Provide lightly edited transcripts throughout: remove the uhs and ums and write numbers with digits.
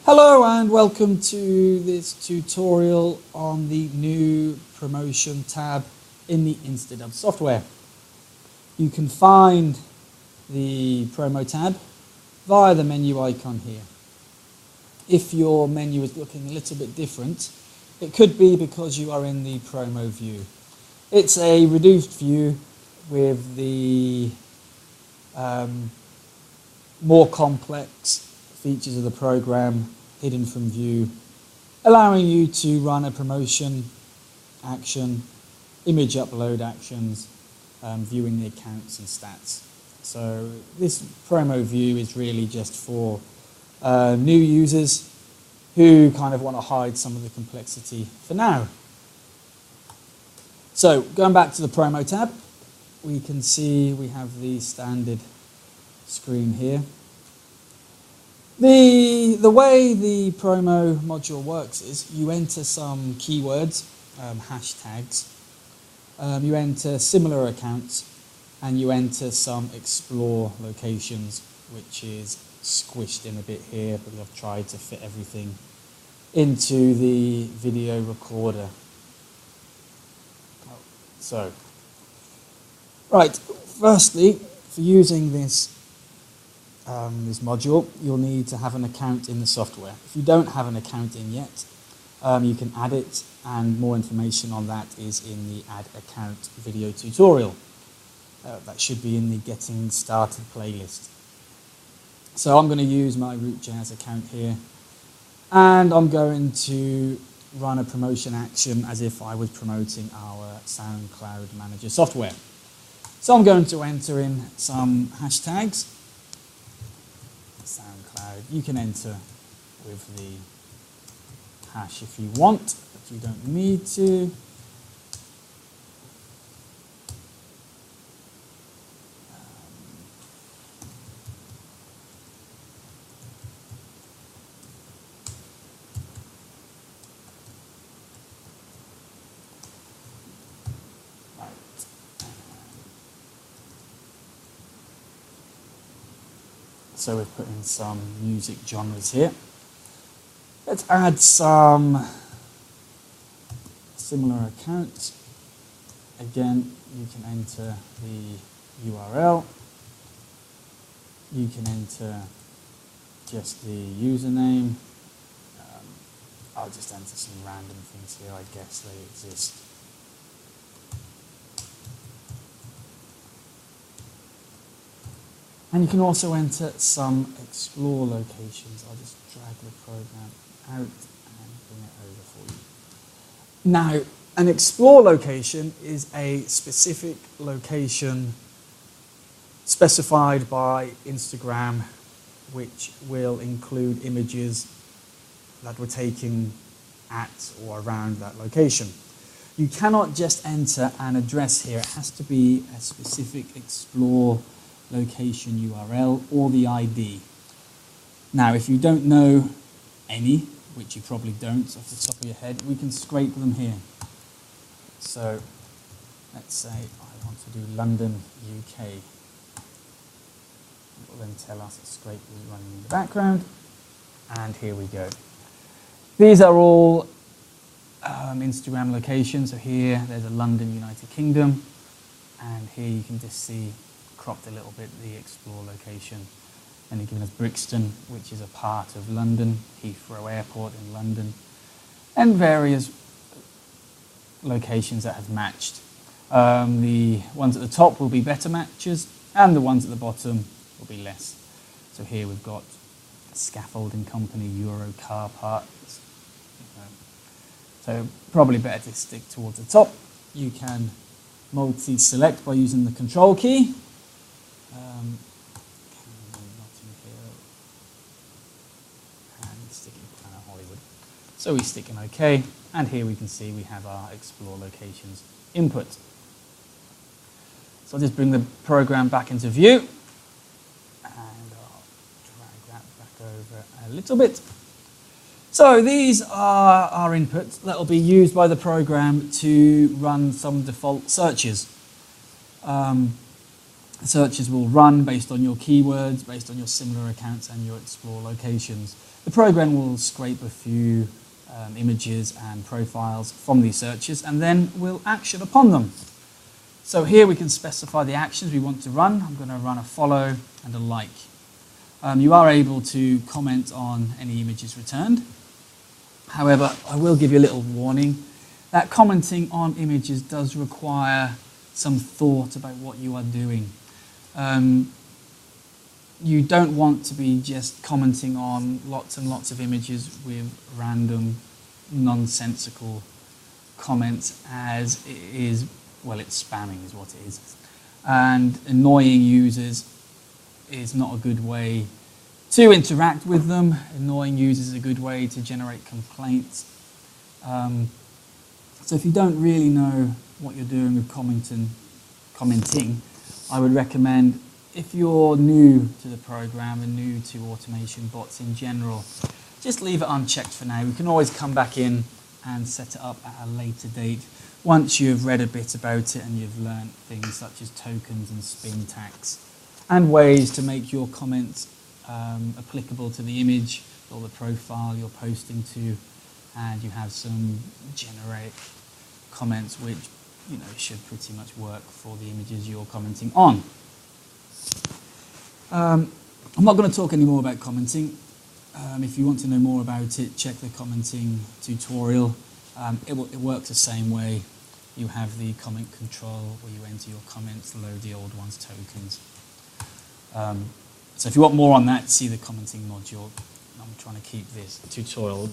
Hello and welcome to this tutorial on the new promotion tab in the instadub software. You can find the promo tab via the menu icon here. If your menu is looking a little bit different, it could be because you are in the promo view. It's a reduced view with the more complex features of the program hidden from view, allowing you to run a promotion action, image upload actions, viewing the accounts and stats. So this promo view is really just for new users who kind of want to hide some of the complexity for now. So going back to the promo tab, we can see we have the standard screen here. The way the promo module works is you enter some keywords, hashtags, you enter similar accounts, and you enter some explore locations, which is squished in a bit here, but I've tried to fit everything into the video recorder. So, right, firstly, for using this module, you'll need to have an account in the software. If you don't have an account in yet, you can add it, and more information on that is in the Add Account video tutorial. That should be in the Getting Started playlist. So I'm going to use my Root.js account here, and I'm going to run a promotion action as if I was promoting our SoundCloud Manager software. So I'm going to enter in some hashtags. SoundCloud. You can enter with the hash if you want, but you don't need to. So we've put in some music genres here. Let's add some similar accounts. Again, you can enter the URL. You can enter just the username. I'll just enter some random things here. I guess they exist. And you can also enter some explore locations. I'll just drag the program out and bring it over for you. Now, an explore location is a specific location specified by Instagram, which will include images that were taken at or around that location. You cannot just enter an address here. It has to be a specific explore location URL or the ID. Now, if you don't know any, which you probably don't off the top of your head, we can scrape them here. So let's say I want to do London, UK. It will then tell us it's scrape is running in the background, and here we go. These are all Instagram locations. So here there's a London, United Kingdom, and here you can just see cropped a little bit the explore location, and they've given us Brixton, which is a part of London, Heathrow Airport in London, and various locations that have matched. The ones at the top will be better matches, and the ones at the bottom will be less. So here we've got Scaffolding Company, Euro Car Parts. So probably better to stick towards the top. You can multi-select by using the control key. Hollywood. So we stick in OK, and here we can see we have our explore locations input. So I'll just bring the program back into view, and I'll drag that back over a little bit. So these are our inputs that will be used by the program to run some default searches. Searches will run based on your keywords, based on your similar accounts and your explore locations. The program will scrape a few images and profiles from these searches and then will action upon them. So here we can specify the actions we want to run. I'm going to run a follow and a like. You are able to comment on any images returned. However, I will give you a little warning that commenting on images does require some thought about what you are doing. You don't want to be just commenting on lots and lots of images with random, nonsensical comments, as it is, well, it's spamming is what it is. And annoying users is not a good way to interact with them. Annoying users is a good way to generate complaints. So if you don't really know what you're doing with commenting, I would recommend, if you're new to the program and new to automation bots in general, just leave it unchecked for now. We can always come back in and set it up at a later date once you've read a bit about it and you've learned things such as tokens and spin tax and ways to make your comments applicable to the image or the profile you're posting to, and you have some generic comments which should pretty much work for the images you're commenting on. I'm not going to talk any more about commenting. If you want to know more about it, check the commenting tutorial. It works the same way. You have the comment control where you enter your comments, load the old ones, tokens. So if you want more on that, see the commenting module. I'm trying to keep this tutorial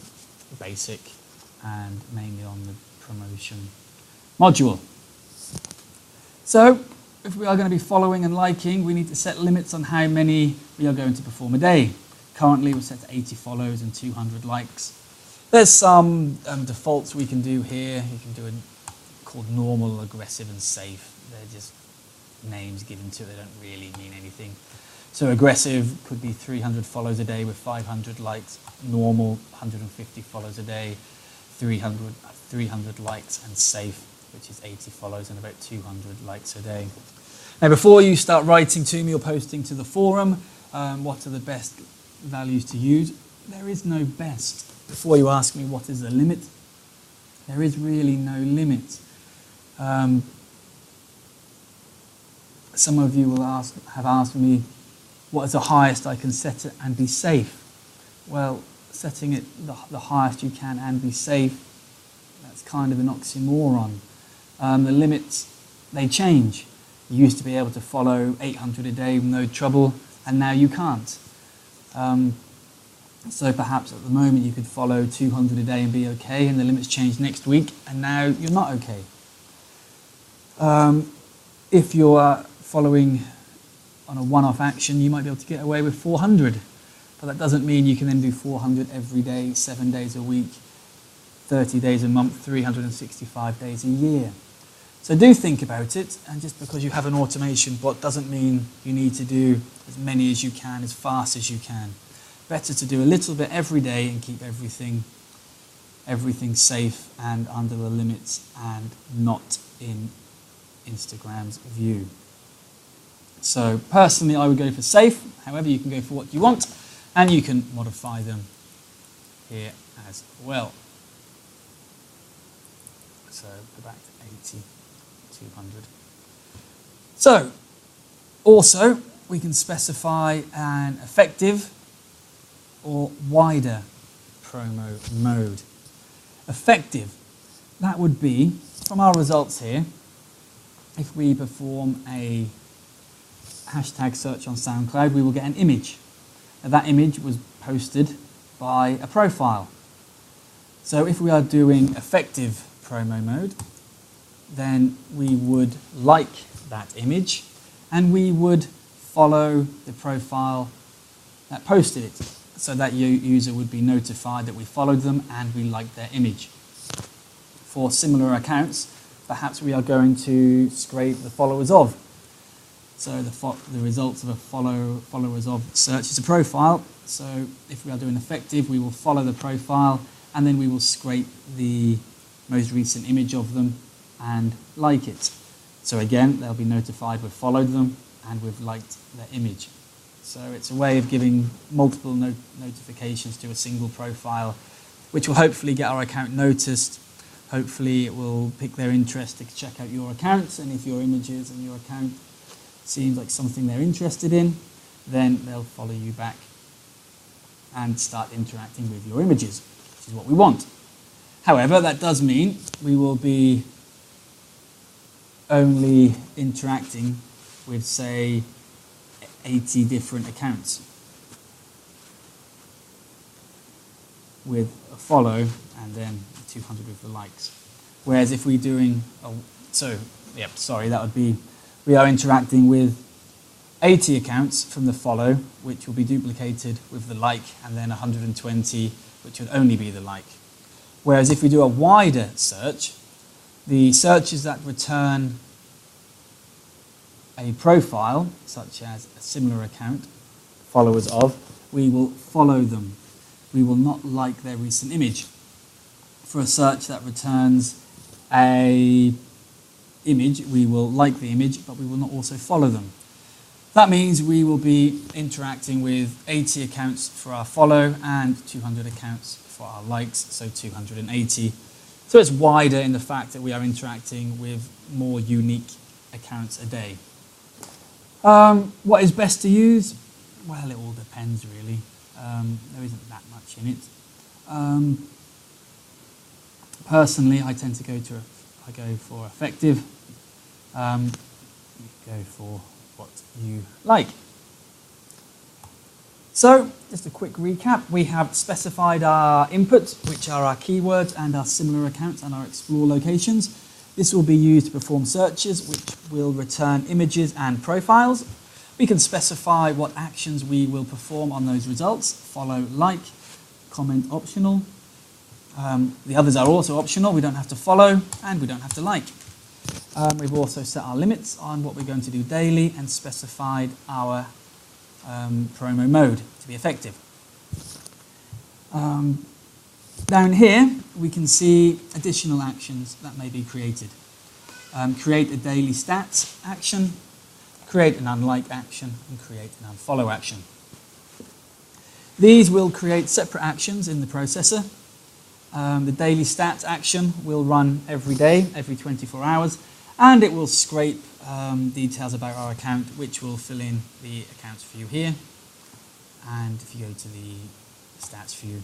basic and mainly on the promotion module. So if we are going to be following and liking, we need to set limits on how many we are going to perform a day. Currently we're set to 80 follows and 200 likes. There's some defaults we can do here. You can do a called normal, aggressive and safe. They're just names given to it, they don't really mean anything. So aggressive could be 300 follows a day with 500 likes. Normal, 150 follows a day, 300 likes, and safe, which is 80 follows and about 200 likes a day. Now, before you start writing to me or posting to the forum, what are the best values to use? There is no best. Before you ask me what is the limit, there is really no limit. Some of you have asked me, what is the highest I can set it and be safe? Well, setting it the highest you can and be safe, that's kind of an oxymoron. The limits, they change. You used to be able to follow 800 a day with no trouble, and now you can't. So perhaps at the moment you could follow 200 a day and be okay, and the limits change next week, and now you're not okay. If you're following on a one-off action, you might be able to get away with 400. But that doesn't mean you can then do 400 every day, 7 days a week, 30 days a month, 365 days a year. So do think about it, and just because you have an automation bot doesn't mean you need to do as many as you can, as fast as you can. Better to do a little bit every day and keep everything safe and under the limits and not in Instagram's view. So personally, I would go for safe. However, you can go for what you want, and you can modify them here as well. So go back to 80, 200. So also, we can specify an effective or wider promo mode. Effective, that would be, from our results here, if we perform a hashtag search on SoundCloud, we will get an image. Now, that image was posted by a profile. So if we are doing effective promo mode, then we would like that image and we would follow the profile that posted it, so that user would be notified that we followed them and we liked their image. For similar accounts, perhaps we are going to scrape the followers of. So the results of a followers of search is a profile. So if we are doing effective, we will follow the profile and then we will scrape the most recent image of them and like it. So again, they'll be notified we've followed them and we've liked their image. So it's a way of giving multiple notifications to a single profile, which will hopefully get our account noticed. Hopefully it will pick their interest to check out your account, and if your images and your account seems like something they're interested in, then they'll follow you back and start interacting with your images, which is what we want. However, that does mean we will be only interacting with, say, 80 different accounts with a follow and then 200 with the likes. Whereas if we're doing, that would be, we are interacting with 80 accounts from the follow, which will be duplicated with the like, and then 120, which would only be the like. Whereas if we do a wider search, the searches that return a profile, such as a similar account, followers of, we will follow them. We will not like their recent image. For a search that returns a image, we will like the image, but we will not also follow them. That means we will be interacting with 80 accounts for our follow and 200 accounts for our likes, so 280. So it's wider in the fact that we are interacting with more unique accounts a day. What is best to use? Well, it all depends really. There isn't that much in it. Personally, I tend to go for effective. You go for what you like. So, just a quick recap. We have specified our inputs, which are our keywords and our similar accounts and our explore locations. This will be used to perform searches, which will return images and profiles. We can specify what actions we will perform on those results. Follow, like, comment optional. The others are also optional. We don't have to follow and we don't have to like. We've also set our limits on what we're going to do daily and specified our promo mode to be effective. Down here, we can see additional actions that may be created. Create a daily stats action, create an unlike action, and create an unfollow action. These will create separate actions in the processor. The daily stats action will run every day, every 24 hours, and it will scrape details about our account, which will fill in the accounts view here. And if you go to the stats view,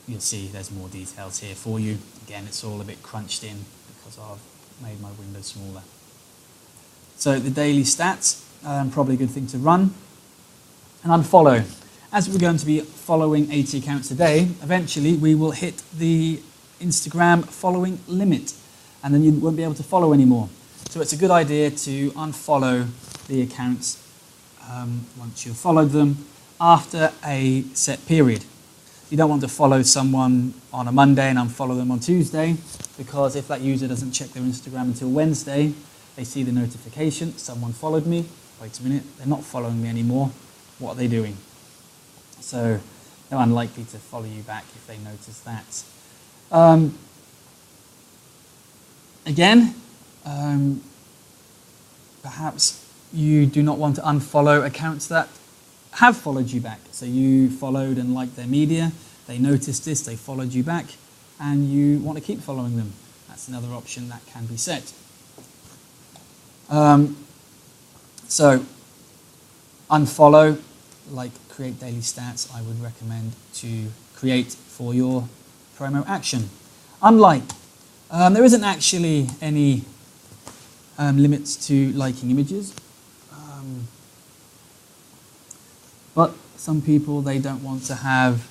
you'll see there's more details here for you. Again, it's all a bit crunched in because I've made my window smaller. So the daily stats, probably a good thing to run. And unfollow. As we're going to be following 80 accounts a day, eventually we will hit the Instagram following limit, and then you won't be able to follow anymore. So it's a good idea to unfollow the accounts once you've followed them after a set period. You don't want to follow someone on a Monday and unfollow them on Tuesday, because if that user doesn't check their Instagram until Wednesday, they see the notification, someone followed me, wait a minute, they're not following me anymore, what are they doing? So they're unlikely to follow you back if they notice that. Again, perhaps you do not want to unfollow accounts that have followed you back. So you followed and liked their media, they noticed this, they followed you back, and you want to keep following them. That's another option that can be set. So unfollow, like create daily stats, I would recommend to create for your promo action. Unlike, there isn't actually any limits to liking images, but some people, they don't want to have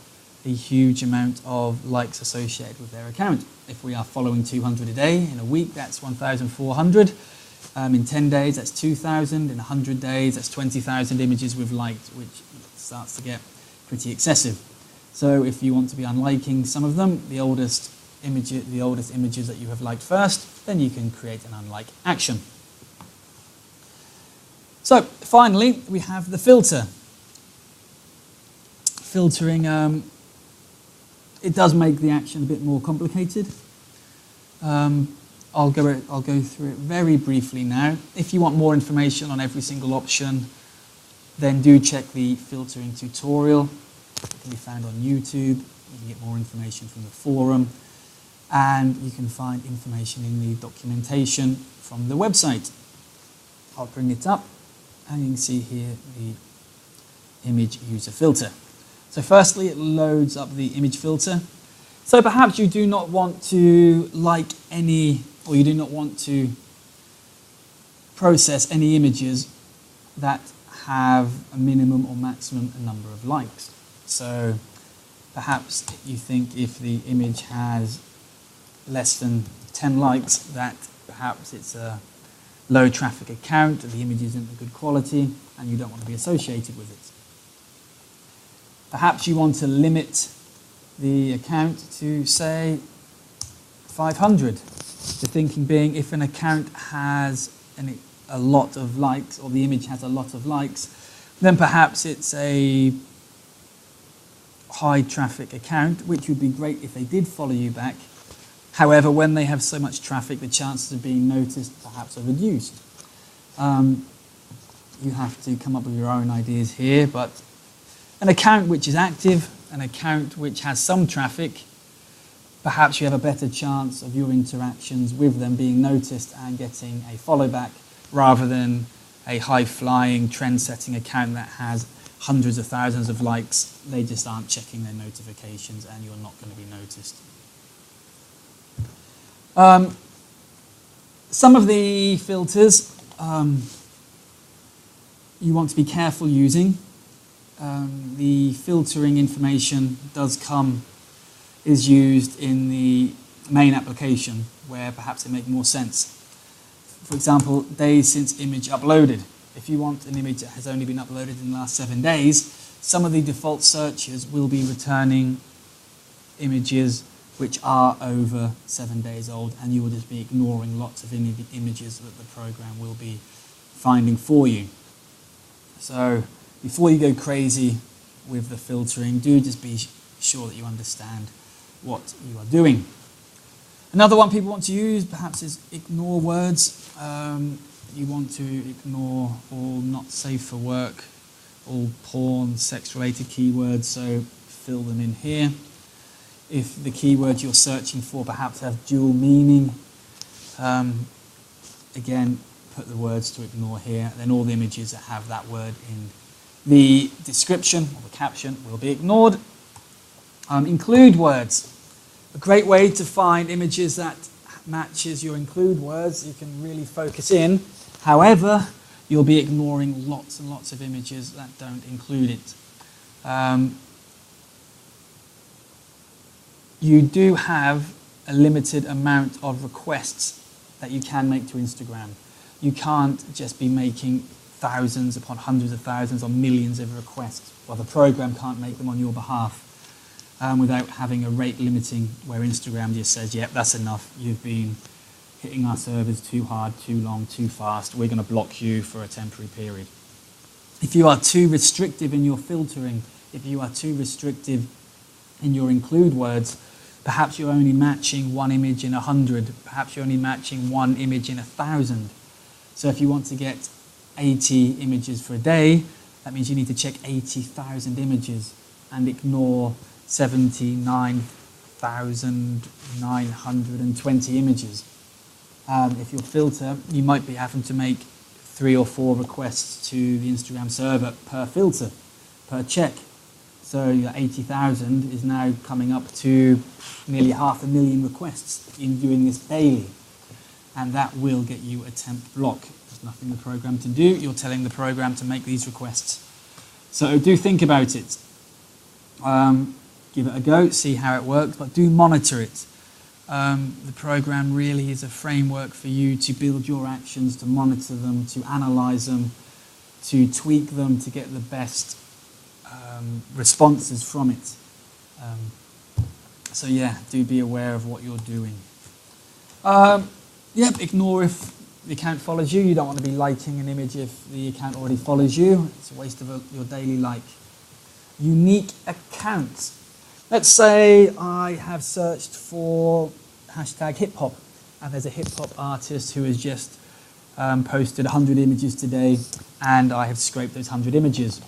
a huge amount of likes associated with their account. If we are following 200 a day, in a week that's 1,400. In 10 days that's 2,000. In 100 days that's 20,000 images we've liked, which starts to get pretty excessive. So if you want to be unliking some of them, the oldest images that you have liked first, then you can create an unlike action. So finally, we have the filter. Filtering, it does make the action a bit more complicated. I'll go through it very briefly now. If you want more information on every single option, then do check the filtering tutorial. It can be found on YouTube. You can get more information from the forum, and you can find information in the documentation from the website. I'll bring it up, and you can see here the image user filter. So firstly, it loads up the image filter. So perhaps you do not want to like any, or you do not want to process any images that have a minimum or maximum number of likes. So perhaps you think if the image has less than 10 likes, that perhaps it's a low traffic account, the image isn't of good quality, and you don't want to be associated with it. Perhaps you want to limit the account to, say, 500. The thinking being, if an account has a lot of likes, or the image has a lot of likes, then perhaps it's a high traffic account, which would be great if they did follow you back. However, when they have so much traffic, the chances of being noticed perhaps are reduced. You have to come up with your own ideas here, but an account which is active, an account which has some traffic, perhaps you have a better chance of your interactions with them being noticed and getting a follow back, rather than a high-flying, trend-setting account that has hundreds of thousands of likes. They just aren't checking their notifications, and you're not going to be noticed. Some of the filters you want to be careful using. The filtering information is used in the main application, where perhaps it makes more sense. For example, days since image uploaded. If you want an image that has only been uploaded in the last 7 days, some of the default searches will be returning images which are over 7 days old, and you will just be ignoring lots of images that the program will be finding for you. So before you go crazy with the filtering, do just be sure that you understand what you are doing. Another one people want to use perhaps is ignore words. You want to ignore all not safe for work, all porn, sex-related keywords, so fill them in here. If the keywords you're searching for perhaps have dual meaning, again, put the words to ignore here. Then all the images that have that word in the description or the caption will be ignored. Include words. A great way to find images that matches your include words. You can really focus in. However, you'll be ignoring lots and lots of images that don't include it. You do have a limited amount of requests that you can make to Instagram. You can't just be making thousands upon hundreds of thousands or millions of requests. Well, the program can't make them on your behalf without having a rate limiting where Instagram just says, yep, that's enough. You've been hitting our servers too hard, too long, too fast. We're going to block you for a temporary period. If you are too restrictive in your filtering, if you are too restrictive in your include words, perhaps you're only matching one image in 100, perhaps you're only matching one image in 1,000. So if you want to get 80 images for a day, that means you need to check 80,000 images and ignore 79,920 images. If your filter, you might be having to make 3 or 4 requests to the Instagram server per filter, per check. So your 80,000 is now coming up to nearly 500,000 requests in doing this daily. And that will get you a temp block. There's nothing the program to do. You're telling the program to make these requests. So do think about it. Give it a go, see how it works, but do monitor it. The program really is a framework for you to build your actions, to monitor them, to analyze them, to tweak them, to get the best responses from it. So yeah, do be aware of what you're doing. Yep, ignore if the account follows you. You don't want to be liking an image if the account already follows you. It's a waste of your daily like. Unique accounts. Let's say I have searched for hashtag hip hop and there's a hip-hop artist who has just posted 100 images today, and I have scraped those 100 images.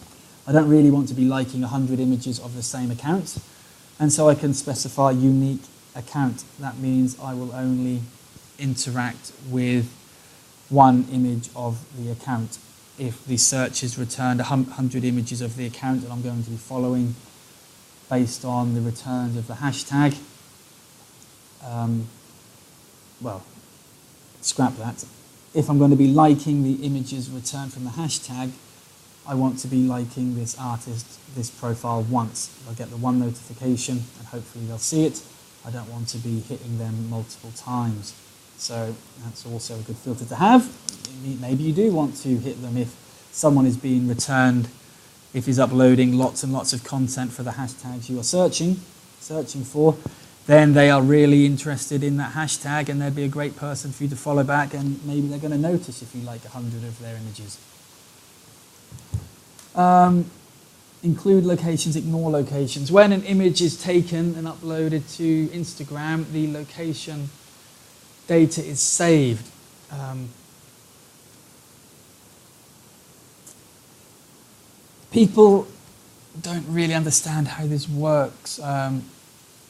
I don't really want to be liking 100 images of the same account, and so I can specify unique account. That means I will only interact with one image of the account. If the search has returned 100 images of the account that I'm going to be following based on the returns of the hashtag, well, scrap that. If I'm going to be liking the images returned from the hashtag, I want to be liking this artist, this profile once. They'll get the one notification and hopefully they'll see it. I don't want to be hitting them multiple times. So that's also a good filter to have. Maybe you do want to hit them if someone is being returned, if he's uploading lots and lots of content for the hashtags you are searching for, then they are really interested in that hashtag and they'd be a great person for you to follow back, and maybe they're going to notice if you like 100 of their images. Include locations, ignore locations. When an image is taken and uploaded to Instagram, the location data is saved. People don't really understand how this works.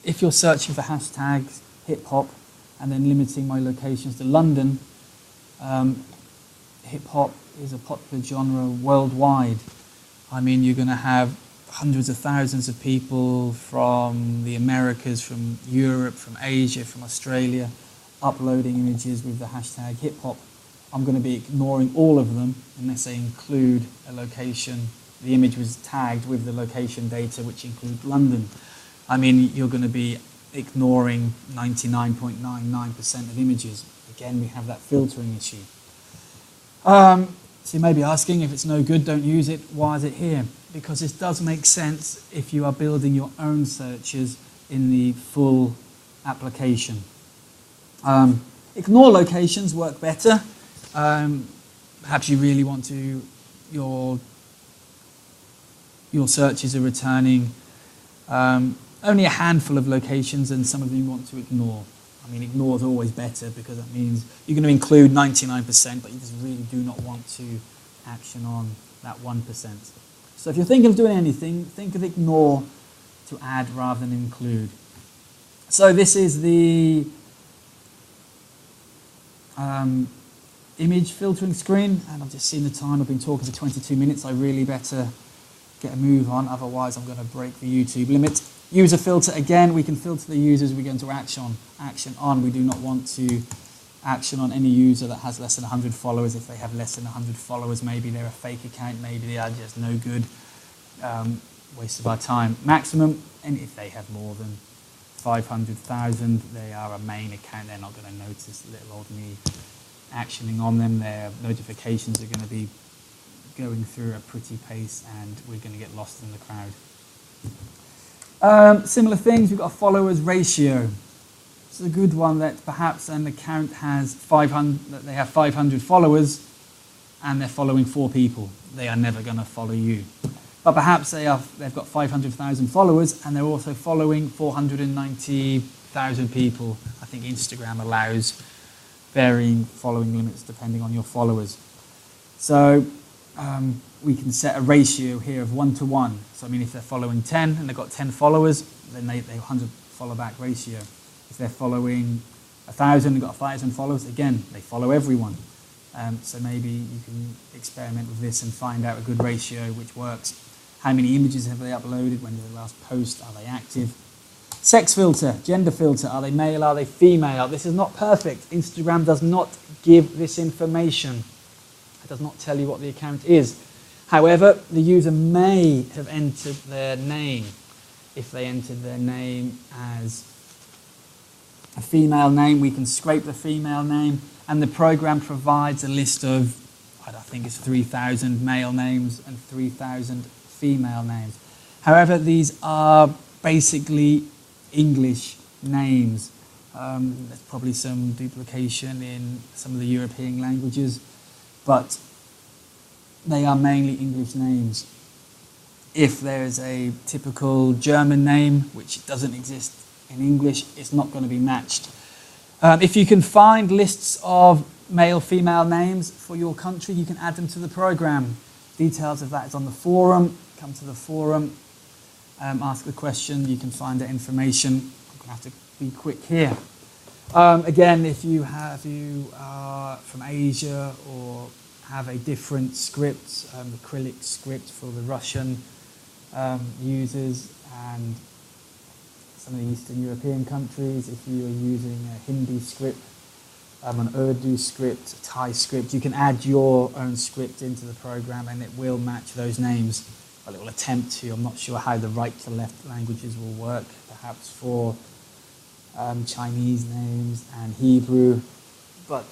If you're searching for hashtags, hip-hop, and then limiting my locations to London, hip-hop is a popular genre worldwide. I mean, you're going to have hundreds of thousands of people from the Americas, from Europe, from Asia, from Australia, uploading images with the hashtag hip-hop. I'm going to be ignoring all of them unless they include a location. The image was tagged with the location data, which include London. I mean, you're going to be ignoring 99.99% of images. Again, we have that filtering issue. So you may be asking, if it's no good, don't use it. Why is it here? Because this does make sense if you are building your own searches in the full application. Ignore locations work better. Perhaps you really want to, your searches are returning only a handful of locations, and some of them you want to ignore. I mean, ignore is always better because that means you're going to include 99%, but you just really do not want to action on that 1%. So if you're thinking of doing anything, think of ignore to add rather than include. So this is the image filtering screen, and I've just seen the time. I've been talking for 22 minutes. I really better get a move on, otherwise I'm going to break the YouTube limit. User filter, again, we can filter the users we go into action on. We do not want to action on any user that has less than 100 followers. If they have less than 100 followers, maybe they're a fake account, maybe they are just no good. Waste of our time. Maximum, and if they have more than 500,000, they are a main account. They're not going to notice little old me actioning on them. Their notifications are going to be going through a pretty pace, and we're going to get lost in the crowd. Similar things, we've got a followers ratio. It's a good one that perhaps an account has 500, that they have 500 followers and they're following 4 people. They are never going to follow you. But perhaps they've got 500,000 followers and they're also following 490,000 people. I think Instagram allows varying following limits depending on your followers. So we can set a ratio here of 1 to 1. So I mean, if they're following 10 and they've got 10 followers, then they 100 follow back ratio. If they're following 1,000 and got 1,000 followers, again, they follow everyone. So maybe you can experiment with this and find out a good ratio which works. How many images have they uploaded? When did they last post? Are they active? Sex filter, gender filter. Are they male? Are they female? This is not perfect. Instagram does not give this information. It does not tell you what the account is. However, the user may have entered their name. If they entered their name as a female name, we can scrape the female name, and the program provides a list of, I think it's 3,000 male names and 3,000 female names. However, these are basically English names. There's probably some duplication in some of the European languages, but they are mainly English names. If there's a typical German name, which doesn't exist in English, it's not going to be matched. If you can find lists of male, female names for your country, you can add them to the program. Details of that is on the forum. Come to the forum, ask the question, you can find that information. I'm going to have to be quick here. Again, if you are from Asia or have a different script, the Cyrillic script for the Russian users and some of the Eastern European countries, if you are using a Hindi script, an Urdu script, a Thai script, you can add your own script into the program and it will match those names. Well, it will attempt to. I'm not sure how the right to left languages will work, perhaps for Chinese names and Hebrew, but